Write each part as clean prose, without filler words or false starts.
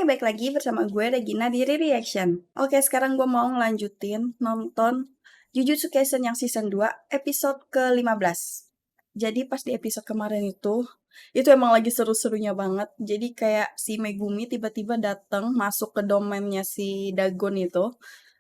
Hai, baik lagi bersama gue Regina di Reaction. Oke, sekarang gue mau ngelanjutin nonton Jujutsu Kaisen yang season 2 episode ke-15. Jadi pas di episode kemarin itu emang lagi seru-serunya banget. Jadi kayak si Megumi tiba-tiba datang masuk ke domainnya si Dagon itu.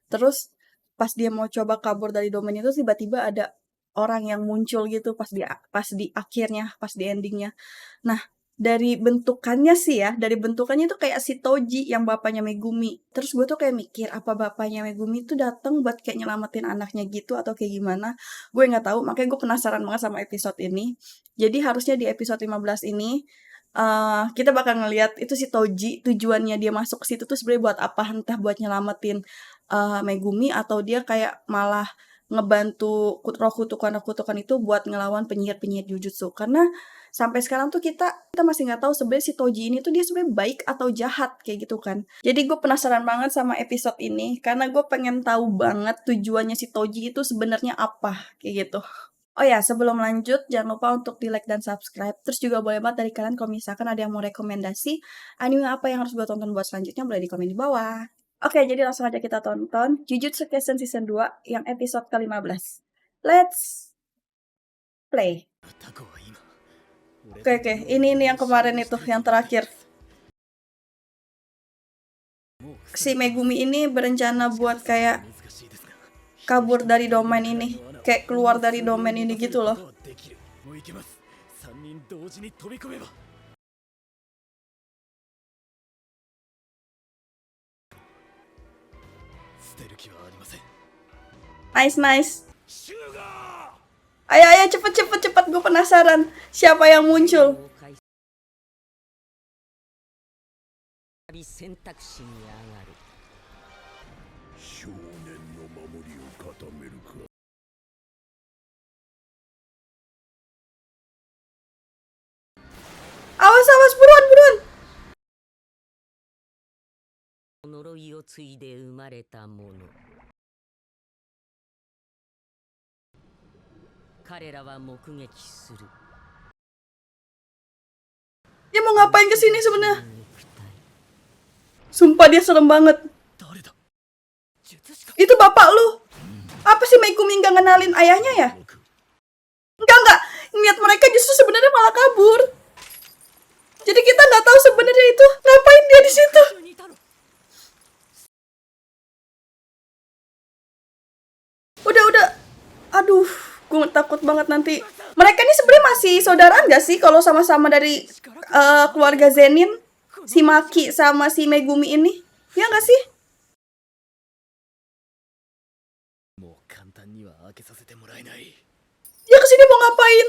Terus pas dia mau coba kabur dari domain itu tiba-tiba ada orang yang muncul gitu pas di akhirnya, pas di endingnya. Nah, dari bentukannya sih ya, dari bentukannya tuh kayak si Toji yang bapaknya Megumi. Terus gue tuh kayak mikir, apa bapaknya Megumi tuh datang buat kayak nyelamatin anaknya gitu atau kayak gimana? Gue nggak tahu, makanya gue penasaran banget sama episode ini. Jadi harusnya di episode 15 ini kita bakal ngelihat itu si Toji tujuannya dia masuk ke situ tuh sebenarnya buat apa? Entah buat nyelamatin Megumi atau dia kayak malah ngebantu roh kutukan-kutukan itu buat ngelawan penyihir-penyihir Jujutsu. Karena sampai sekarang tuh kita masih nggak tahu sebenarnya si Toji ini tuh dia sebenarnya baik atau jahat kayak gitu kan. Jadi gue penasaran banget sama episode ini karena gue pengen tahu banget tujuannya si Toji itu sebenarnya apa kayak gitu. Oh ya, sebelum lanjut jangan lupa untuk di-like dan subscribe. Terus juga boleh banget dari kalian kalau misalkan ada yang mau rekomendasi anime apa yang harus gue tonton buat selanjutnya boleh di komen di bawah. Oke, jadi langsung aja kita tonton Jujutsu Kaisen season 2 yang episode ke-15. Let's play. Oke, ini yang kemarin itu, yang terakhir. Si Megumi ini berencana buat kayak kabur dari domain ini. Kayak keluar dari domain ini gitu loh. Nice. Ayo, cepet, gue penasaran. Siapa yang muncul? Awas, buruan. 呪いを継いで生まれた者。彼らは目撃する。 Dia mau ngapain kesini sebenarnya? Sumpah dia serem banget. Itu bapak lu. Apa sih Megumi nggak ngenalin ayahnya ya? Enggak. Niat mereka justru sebenarnya malah kabur. Jadi kita nggak tahu sebenarnya itu ngapain dia di situ. Udah. Aduh, gue takut banget nanti. Mereka ini sebenarnya masih saudaraan gak sih kalau sama-sama dari keluarga Zenin? Si Maki sama si Megumi ini? Ya gak sih? Dia kesini mau ngapain?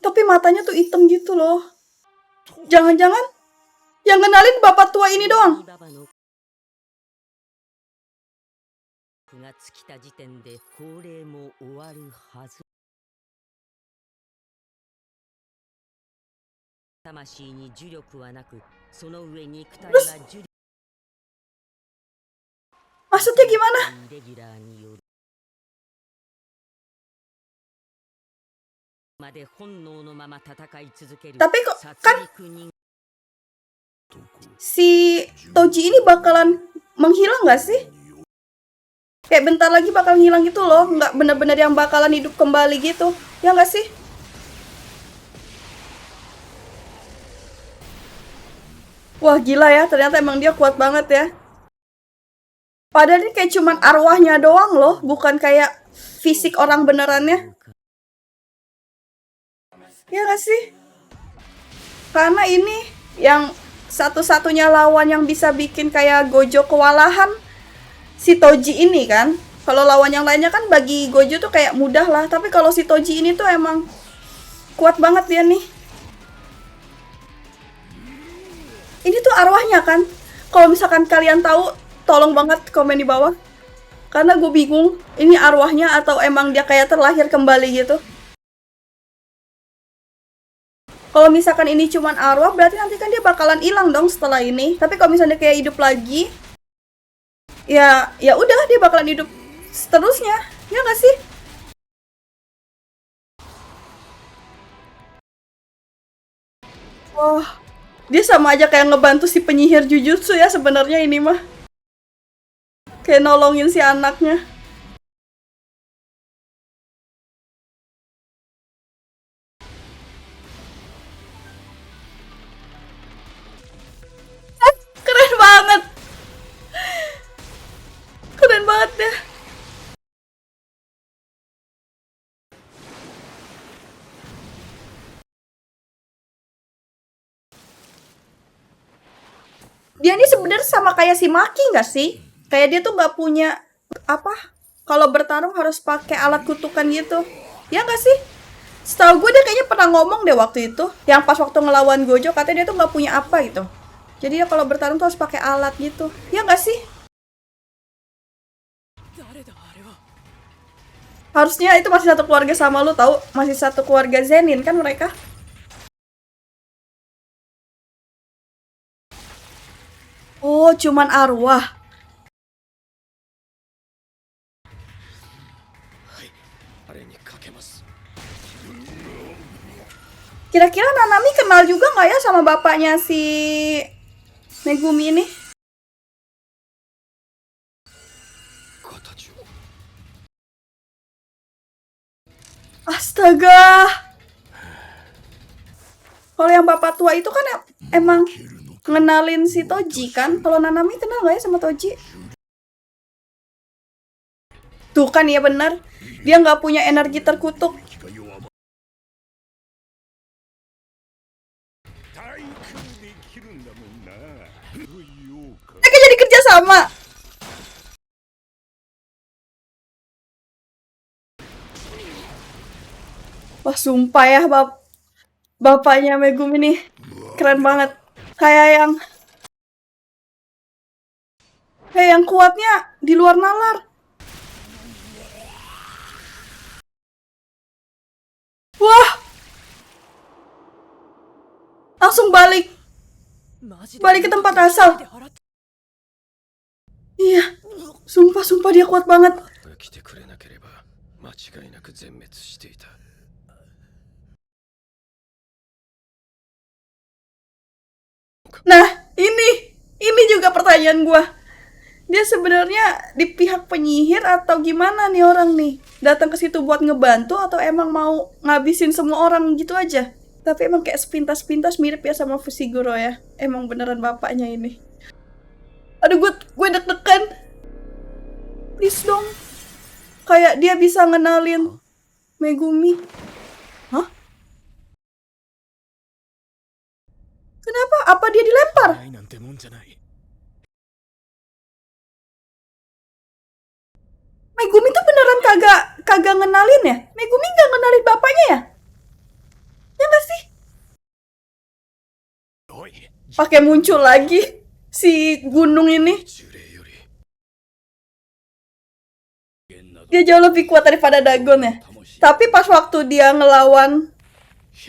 Tapi matanya tuh hitam gitu loh. Jangan-jangan yang kenalin bapak tua ini doang. Terus maksudnya gimana? Tapi kok kan si Toji ini bakalan menghilang gak sih? Kayak bentar lagi bakal hilang gitu loh. Nggak bener-bener yang bakalan hidup kembali gitu. Ya gak sih? Wah gila ya, ternyata emang dia kuat banget ya. Padahal ini kayak cuman arwahnya doang loh, bukan kayak fisik orang benerannya. Ya gak sih? Karena ini yang satu-satunya lawan yang bisa bikin kayak Gojo kewalahan si Toji ini kan. Kalau lawan yang lainnya kan bagi Gojo tuh kayak mudah lah. Tapi kalau si Toji ini tuh emang kuat banget dia nih. Ini tuh arwahnya kan. Kalau misalkan kalian tahu, tolong banget komen di bawah. Karena gue bingung, ini arwahnya atau emang dia kayak terlahir kembali gitu. Kalau misalkan ini cuman arwah, berarti nanti kan dia bakalan hilang dong setelah ini. Tapi kalau misalnya kayak hidup lagi, ya udah dia bakalan hidup seterusnya. Ya nggak sih? Wah, Dia sama aja kayak ngebantu si penyihir Jujutsu ya sebenarnya ini mah. Kayak nolongin si anaknya. Keren banget. Keren banget deh. Dia ini sebenarnya sama kayak si Maki nggak sih? Kayak dia tuh nggak punya apa? Kalau bertarung harus pakai alat kutukan gitu. Ya nggak sih? Setahu gue dia kayaknya pernah ngomong deh waktu itu, yang pas waktu ngelawan Gojo katanya dia tuh nggak punya apa gitu. Jadi dia kalau bertarung tuh harus pakai alat gitu. Ya nggak sih? Harusnya itu masih satu keluarga sama lu tahu, masih satu keluarga Zenin kan mereka. Oh, cuman arwah. Kira-kira Nanami kenal juga nggak ya sama bapaknya si Megumi ini? Astaga. Kalau yang bapak tua itu kan emang ngenalin si Toji kan? Kalau Nanami kenal nggak ya sama Toji? Tuh kan ya benar. Dia nggak punya energi terkutuk. Mereka jadi kerja sama. Wah sumpah ya bapaknya Megumi nih keren banget. Kayak yang kuatnya di luar nalar. Wah, langsung balik ke tempat asal. Iya, sumpah dia kuat banget. Nah, ini juga pertanyaan gua. Dia sebenarnya di pihak penyihir atau gimana nih orang nih? Datang ke situ buat ngebantu atau emang mau ngabisin semua orang gitu aja? Tapi emang kayak sepintas-pintas mirip ya sama Fushiguro ya. Emang beneran bapaknya ini. Aduh, gue deg-degan. Please dong. Kayak dia bisa ngenalin Megumi. Hah? Kenapa? Apa dia dilempar? Megumi tuh beneran kagak ngenalin ya? Megumi nggak ngenalin bapaknya ya? Ya nggak sih? Pakai muncul lagi si gunung ini. Dia jauh lebih kuat daripada Dagon ya. Tapi pas waktu dia ngelawan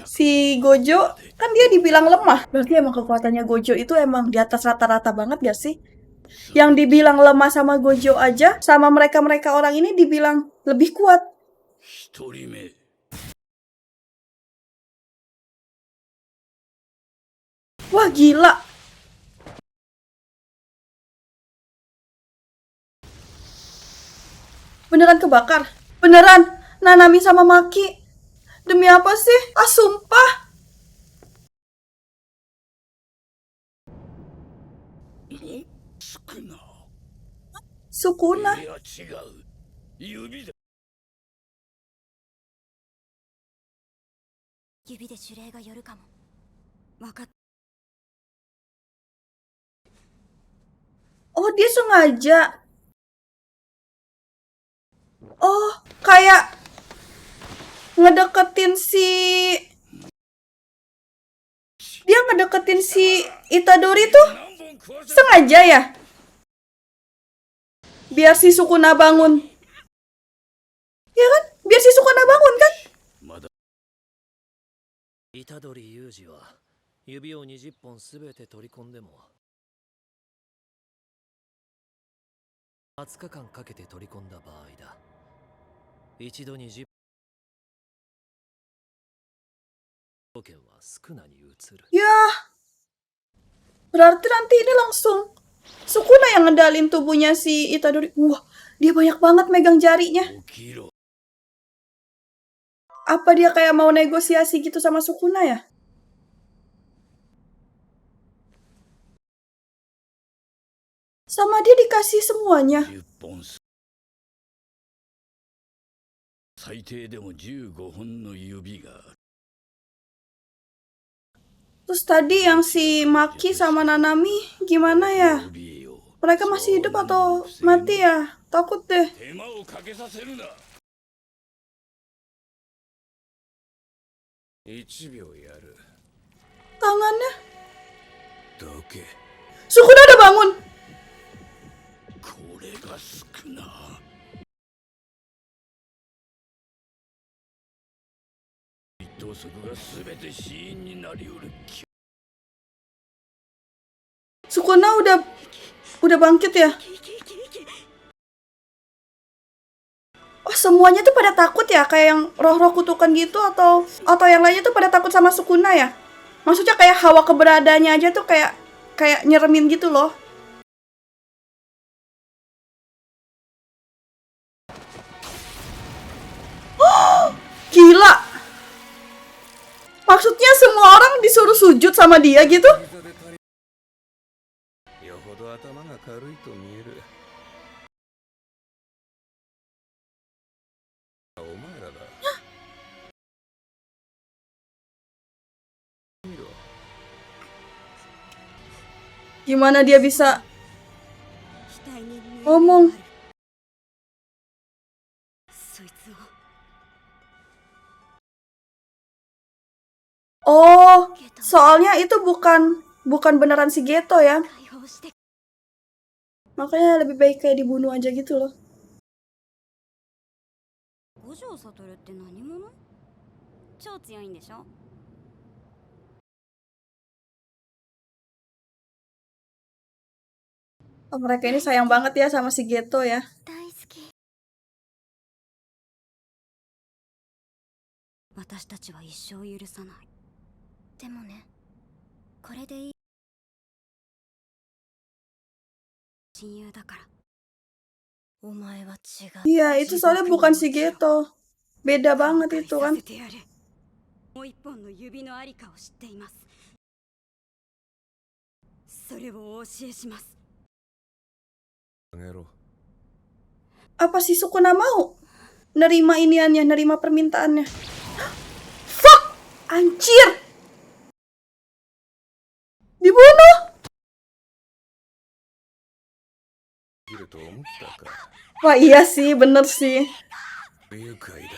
si Gojo, kan dia dibilang lemah. Berarti emang kekuatannya Gojo itu emang di atas rata-rata banget gak sih? Yang dibilang lemah sama Gojo aja, sama mereka-mereka orang ini dibilang lebih kuat. Wah gila. Beneran kebakar. Beneran Nanami sama Maki. Demi apa sih? Ah sumpah. Sukuna. Oh dia sengaja. Oh kayak ngedeketin si Itadori tuh sengaja ya biar si Sukuna bangun. Ya kan? Biar si Sukuna bangun kan? 虎杖裕二は指を20本すべて取り込んでも20日間かけて取り込んだ場合だ。一度に10条件は宿儺に移る。Ya Berarti nanti ini langsung Sukuna yang ngedalin tubuhnya si Itadori. Wah, dia banyak banget megang jarinya. 起きろ。 Apa dia kayak mau negosiasi gitu sama Sukuna ya? Sama dia dikasih semuanya. 10本最低でも15本の指がある。 Terus tadi yang si Maki sama Nanami gimana ya? 指を Mereka masih hidup atau mati ya? Takut deh. 手間をかけさせるな。1秒やる。 Tangannya. どけ。 Sukuna udah bangun. これが少な。一等速が全て死因になりうる。 Sukuna udah bangkit ya? Oh, semuanya tuh pada takut ya? Kayak yang roh-roh kutukan gitu atau yang lainnya tuh pada takut sama Sukuna ya? Maksudnya kayak hawa keberadaannya aja tuh kayak nyeremin gitu loh. Gila. Maksudnya semua orang disuruh sujud sama dia gitu? よほど頭が軽いと見える。お前らだ。見ろ。 Gimana dia bisa 額に見える ngomong? そいつを Oh, soalnya itu bukan beneran si Geto ya. 解放して Makanya lebih baik kayak dibunuh aja gitu loh. 五条悟って何者？超強いんでしょ？ Oh, mereka ini sayang banget ya sama si Geto ya. 大好き。私たちは一生許さない。でもね、これでいい。親友だから。お前は違う。 Iya, itu soalnya bukan si Geto. Beda banget itu kan. させてやる。もう一本の指のありかを知っています。それをお教えします。 あげろ。 Apa si Sukuna mau nerima iniannya, nerima permintaannya? Fuck! Anjir! Dibunuh! いると思ったか。 Wah iya sih, bener sih. 愉快だ。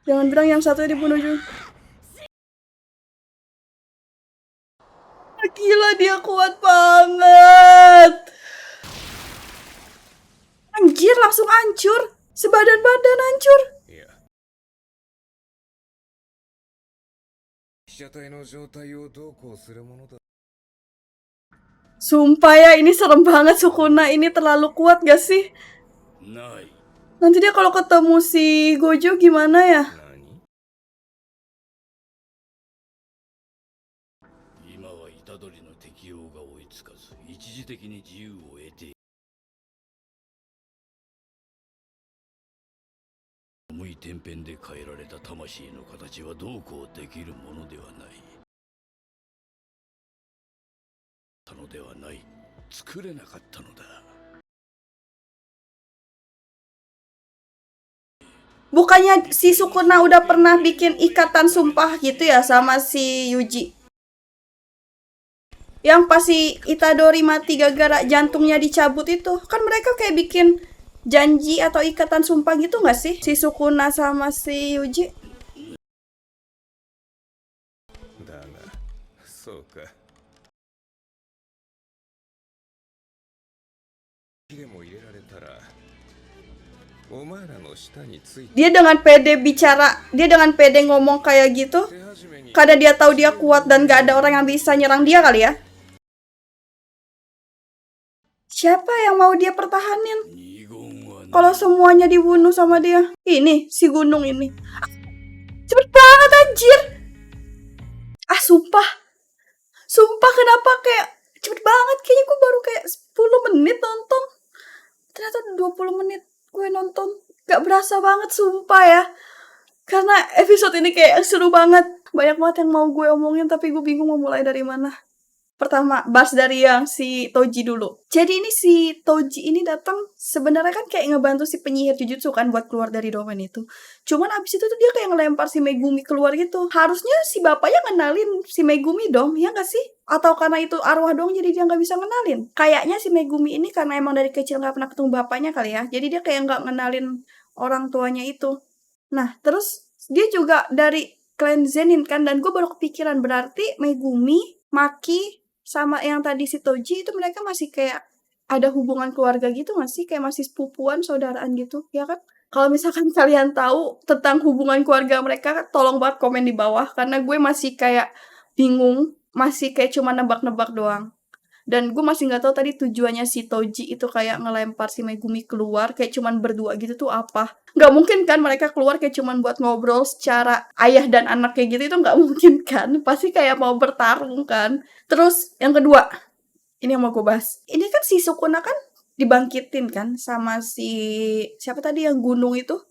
Jangan bilang yang satunya dibunuh juga. Gila, dia kuat banget. Anjir, langsung hancur. Sebadan-badan hancur. いや。被写体の状態をどうこうするものだ。 Sumpah ya, ini serem banget. Sukuna ini terlalu kuat gak sih? ない。 Nanti dia kalau ketemu si Gojo gimana ya? 何？今は虎杖の適応が追いつかず、一時的に自由を得て。重い天辺で変えられた魂の形はどうこうできるものではない。たのではない。作れなかったのだ。 Bukannya si Sukuna udah pernah bikin ikatan sumpah gitu ya sama si Yuji? Yang pas si Itadori mati gara-gara jantungnya dicabut itu. Kan mereka kayak bikin janji atau ikatan sumpah gitu gak sih? Si Sukuna sama si Yuji. だが、そうか。でも入れられたら、お前らの下について Dia dengan pede bicara, dia dengan pede ngomong kayak gitu. 手始めに Karena dia tahu dia kuat dan gak ada orang yang bisa nyerang dia kali ya. Siapa yang mau dia pertahanin? 二言はない。 Kalau semuanya dibunuh sama dia. Ini, si gunung ini. Cepet banget anjir. Ah, sumpah. Sumpah kenapa kayak cepet banget, kayaknya gue baru kayak 10 menit nonton. Ternyata 20 menit gue nonton. Gak berasa banget, sumpah ya. Karena episode ini kayak seru banget. Banyak banget yang mau gue omongin, tapi gue bingung mau mulai dari mana. Pertama, bahas dari yang si Toji dulu. Jadi ini si Toji ini datang sebenarnya kan kayak ngebantu si penyihir Jujutsu kan buat keluar dari domain itu. Cuman abis itu tuh dia kayak ngelempar si Megumi keluar gitu. Harusnya si bapaknya ngenalin si Megumi dong, ya gak sih? Atau karena itu arwah dong jadi dia gak bisa ngenalin? Kayaknya si Megumi ini karena emang dari kecil gak pernah ketemu bapaknya kali ya. Jadi dia kayak gak ngenalin orang tuanya itu. Nah, terus dia juga dari klan Zenin kan, dan gue baru kepikiran berarti Megumi, Maki, sama yang tadi si Toji itu mereka masih kayak ada hubungan keluarga gitu gak sih? Kayak masih sepupuan, saudaraan gitu, ya kan? Kalau misalkan kalian tahu tentang hubungan keluarga mereka, tolong banget komen di bawah. Karena gue masih kayak bingung, masih kayak cuma nebak-nebak doang. Dan gue masih gak tahu tadi tujuannya si Toji itu kayak ngelempar si Megumi keluar, kayak cuman berdua gitu tuh apa. Gak mungkin kan mereka keluar kayak cuman buat ngobrol secara ayah dan anak kayak gitu, itu gak mungkin kan. Pasti kayak mau bertarung kan. Terus yang kedua, ini yang mau gue bahas. Ini kan si Sukuna kan dibangkitin kan sama si, siapa tadi yang gunung itu?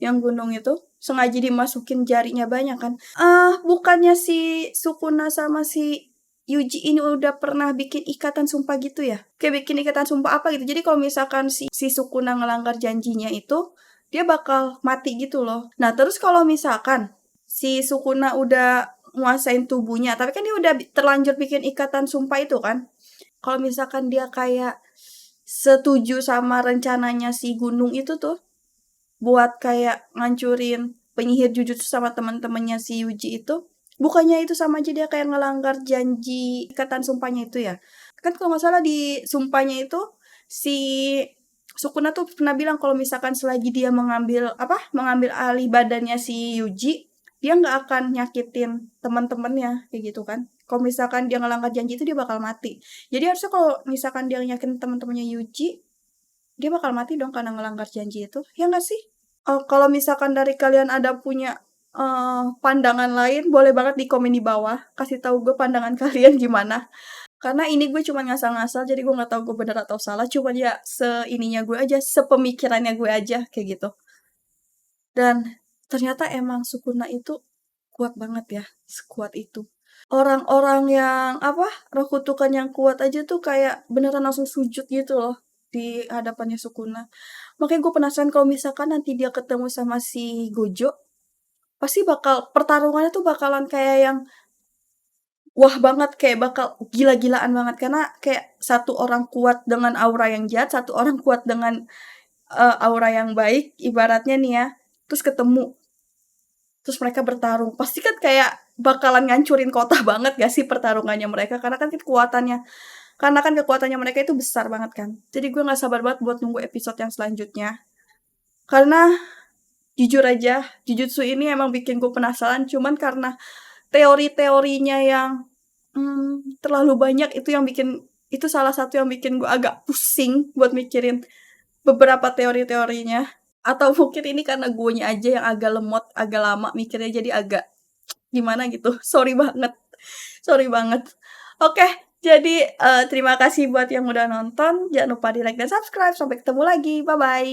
Yang gunung itu sengaja dimasukin jarinya banyak kan. Bukannya si Sukuna sama si Yuji ini udah pernah bikin ikatan sumpah gitu ya? Kayak bikin ikatan sumpah apa gitu. Jadi kalau misalkan si Sukuna ngelanggar janjinya itu, dia bakal mati gitu loh. Nah, terus kalau misalkan si Sukuna udah nguasain tubuhnya, tapi kan dia udah terlanjur bikin ikatan sumpah itu kan. Kalau misalkan dia kayak setuju sama rencananya si gunung itu tuh, buat kayak ngancurin penyihir Jujutsu sama teman-temannya si Yuji itu, bukannya itu sama aja dia kayak ngelanggar janji ikatan sumpahnya itu ya? Kan kalau nggak salah di sumpahnya itu si Sukuna tuh pernah bilang kalau misalkan selagi dia mengambil alih badannya si Yuji, dia nggak akan nyakitin teman-temannya kayak gitu kan. Kalau misalkan dia ngelanggar janji itu dia bakal mati. Jadi harusnya kalau misalkan dia nyakitin teman-temannya Yuji, dia bakal mati dong karena ngelanggar janji itu. Ya nggak sih? Kalau misalkan dari kalian ada punya pandangan lain, boleh banget di komen di bawah. Kasih tahu gue pandangan kalian gimana. Karena ini gue cuma ngasal-ngasal, jadi gue nggak tahu gue benar atau salah. Cuma ya seininya gue aja, sepemikirannya gue aja kayak gitu. Dan ternyata emang Sukuna itu kuat banget ya, sekuat itu. Orang-orang yang roh kutukan yang kuat aja tuh kayak beneran langsung sujud gitu loh di hadapannya Sukuna. Makanya gue penasaran kalau misalkan nanti dia ketemu sama si Gojo, pasti pertarungannya tuh bakalan kayak yang wah banget, kayak bakal gila-gilaan banget. Karena kayak satu orang kuat dengan aura yang jahat, satu orang kuat dengan aura yang baik, ibaratnya nih ya. Terus ketemu, terus mereka bertarung. Pasti kan kayak bakalan ngancurin kota banget gak sih pertarungannya mereka. Karena kan kekuatannya mereka itu besar banget kan. Jadi gue gak sabar banget buat nunggu episode yang selanjutnya. Karena jujur aja, Jujutsu ini emang bikin gue penasaran. Cuman karena teori-teorinya yang terlalu banyak, itu salah satu yang bikin gue agak pusing buat mikirin beberapa teori-teorinya. Atau mungkin ini karena guenya aja yang agak lemot, agak lama mikirnya, jadi agak gimana gitu. Sorry banget. Oke, jadi terima kasih buat yang udah nonton. Jangan lupa di like dan subscribe. Sampai ketemu lagi. Bye-bye.